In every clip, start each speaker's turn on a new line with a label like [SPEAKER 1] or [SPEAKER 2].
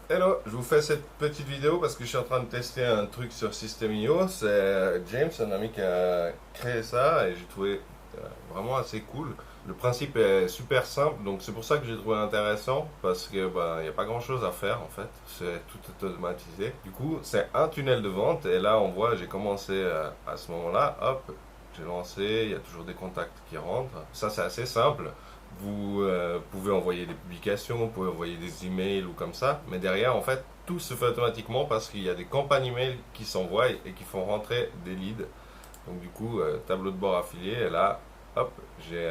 [SPEAKER 1] Hello, je vous fais cette petite vidéo parce que je suis en train de tester un truc sur System.io. C'est James, un ami qui a créé ça et j'ai trouvé vraiment assez cool. Le principe est super simple, donc c'est pour ça que j'ai trouvé intéressant parce que il n'y a pas grand chose à faire en fait, c'est tout automatisé. Du coup, c'est un tunnel de vente et là on voit, j'ai commencé à ce moment-là, hop, j'ai lancé, il y a toujours des contacts qui rentrent. Ça c'est assez simple. Vous pouvez envoyer des publications, vous pouvez envoyer des emails ou comme ça, mais derrière, en fait, tout se fait automatiquement parce qu'il y a des campagnes email qui s'envoient et qui font rentrer des leads. Donc du coup, tableau de bord affilié, et là, hop, j'ai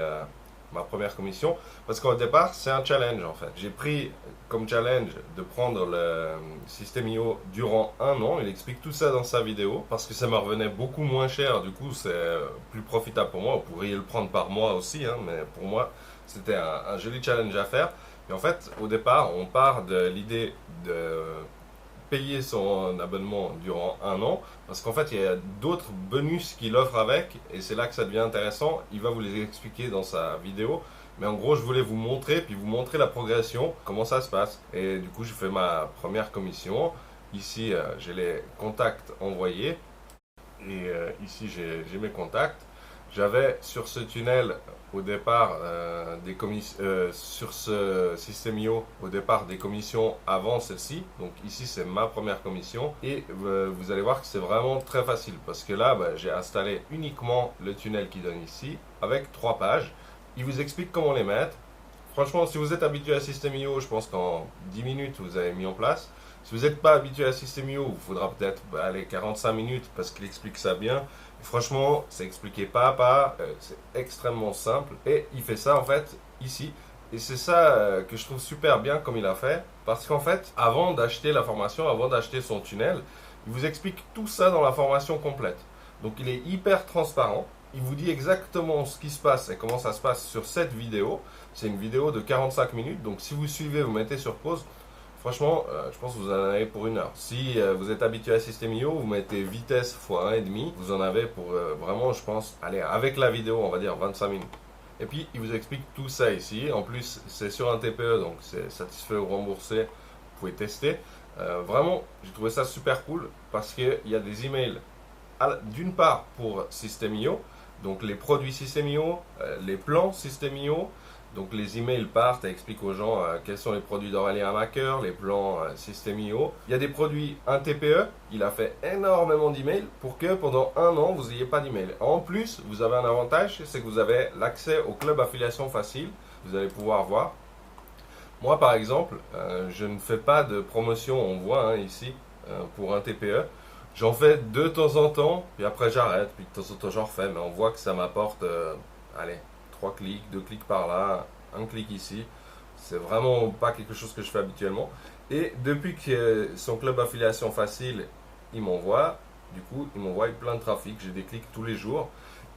[SPEAKER 1] ma première commission. Parce qu'au départ, c'est un challenge en fait. J'ai pris comme challenge de prendre le System.io durant un an. Il explique tout ça dans sa vidéo parce que ça me revenait beaucoup moins cher. Du coup, c'est plus profitable pour moi. Vous pourriez le prendre par mois aussi, hein, mais pour moi, c'était un joli challenge à faire. Et en fait, au départ, on part de l'idée de payer son abonnement durant un an, parce qu'en fait, il y a d'autres bonus qu'il offre avec, et c'est là que ça devient intéressant. Il va vous les expliquer dans sa vidéo. Mais en gros, je voulais vous montrer, puis vous montrer la progression, comment ça se passe. Et du coup, je fais ma première commission. Ici, j'ai les contacts envoyés. Et ici, j'ai mes contacts. J'avais sur ce tunnel au départ sur ce System.io au départ des commissions avant celle-ci. Donc ici c'est ma première commission et vous allez voir que c'est vraiment très facile parce que là j'ai installé uniquement le tunnel qui donne ici avec 3 pages. Il vous explique comment les mettre. Franchement, si vous êtes habitué à System.io, je pense qu'en 10 minutes vous avez mis en place. Si vous n'êtes pas habitué à System.io, il faudra peut-être aller 45 minutes parce qu'il explique ça bien. Franchement, c'est expliqué pas à pas, c'est extrêmement simple. Et il fait ça en fait ici. Et c'est ça que je trouve super bien comme il a fait. Parce qu'en fait, avant d'acheter la formation, avant d'acheter son tunnel, il vous explique tout ça dans la formation complète. Donc il est hyper transparent. Il vous dit exactement ce qui se passe et comment ça se passe sur cette vidéo. C'est une vidéo de 45 minutes. Donc si vous suivez, vous mettez sur pause. Franchement, je pense que vous en avez pour 1 heure. Si vous êtes habitué à System.io, vous mettez vitesse fois 1,5, vous en avez pour vraiment, je pense, allez, avec la vidéo, on va dire 25 minutes. Et puis, il vous explique tout ça ici. En plus, c'est sur un TPE, donc c'est satisfait ou remboursé. Vous pouvez tester. Vraiment, j'ai trouvé ça super cool parce qu'il y a des emails d'une part pour System.io, donc les produits System.io, les plans System.io. Donc les emails partent et expliquent aux gens quels sont les produits d'Aurélien Macker, les plans System.io. Il y a des produits, un TPE, il a fait énormément d'emails pour que pendant un an, vous n'ayez pas d'emails. En plus, vous avez un avantage, c'est que vous avez l'accès au club affiliation facile. Vous allez pouvoir voir. Moi, par exemple, je ne fais pas de promotion, on voit ici, pour un TPE. J'en fais de temps en temps, puis après j'arrête, puis de temps en temps j'en refais, mais on voit que ça m'apporte, allez, 3 clics, 2 clics par là, un clic ici. C'est vraiment pas quelque chose que je fais habituellement. Et depuis que son club affiliation facile, il m'envoie, du coup, il m'envoie plein de trafic, j'ai des clics tous les jours.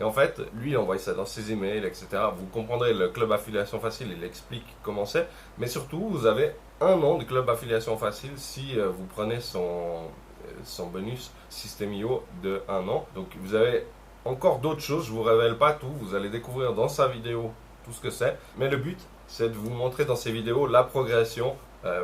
[SPEAKER 1] Et en fait, lui, il envoie ça dans ses emails, etc. Vous comprendrez, le club affiliation facile, il explique comment c'est. Mais surtout, vous avez un an de club affiliation facile si vous prenez son bonus System.io de 1 an. Donc, vous avez encore d'autres choses, je ne vous révèle pas tout, vous allez découvrir dans sa vidéo tout ce que c'est. Mais le but, c'est de vous montrer dans ces vidéos la progression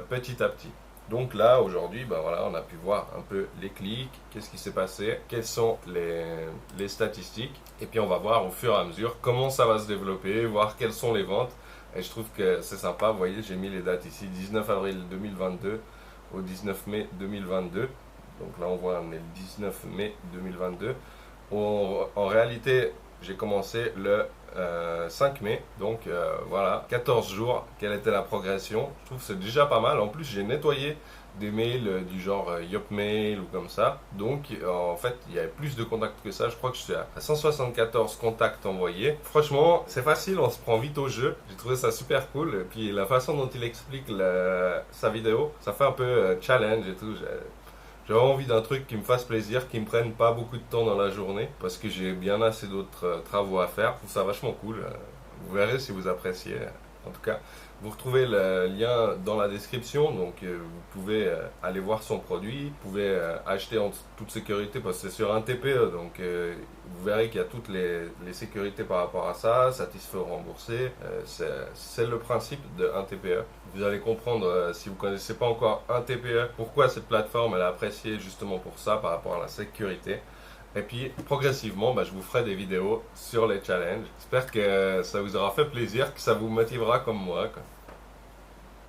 [SPEAKER 1] petit à petit. Donc là, aujourd'hui, voilà, on a pu voir un peu les clics, qu'est-ce qui s'est passé, quelles sont les statistiques. Et puis on va voir au fur et à mesure comment ça va se développer, voir quelles sont les ventes. Et je trouve que c'est sympa, vous voyez, j'ai mis les dates ici, 19 avril 2022 au 19 mai 2022. Donc là, on voit, on est le 19 mai 2022. En réalité, j'ai commencé le 5 mai, donc voilà, 14 jours, quelle était la progression. Je trouve que c'est déjà pas mal. En plus, j'ai nettoyé des mails du genre Yopmail ou comme ça. Donc, en fait, il y avait plus de contacts que ça. Je crois que je suis à 174 contacts envoyés. Franchement, c'est facile, on se prend vite au jeu. J'ai trouvé ça super cool. Et puis, la façon dont il explique sa vidéo, ça fait un peu challenge et tout. J'avais envie d'un truc qui me fasse plaisir, qui me prenne pas beaucoup de temps dans la journée, parce que j'ai bien assez d'autres travaux à faire. Je trouve ça vachement cool. Vous verrez si vous appréciez. En tout cas, vous retrouvez le lien dans la description, donc vous pouvez aller voir son produit, vous pouvez acheter en toute sécurité parce que c'est sur un TPE, donc vous verrez qu'il y a toutes les sécurités par rapport à ça, satisfait ou remboursé, c'est le principe de un TPE. Vous allez comprendre, si vous ne connaissez pas encore un TPE, pourquoi cette plateforme elle est appréciée justement pour ça, par rapport à la sécurité. Et puis progressivement, je vous ferai des vidéos sur les challenges. J'espère que ça vous aura fait plaisir, que ça vous motivera comme moi, quoi.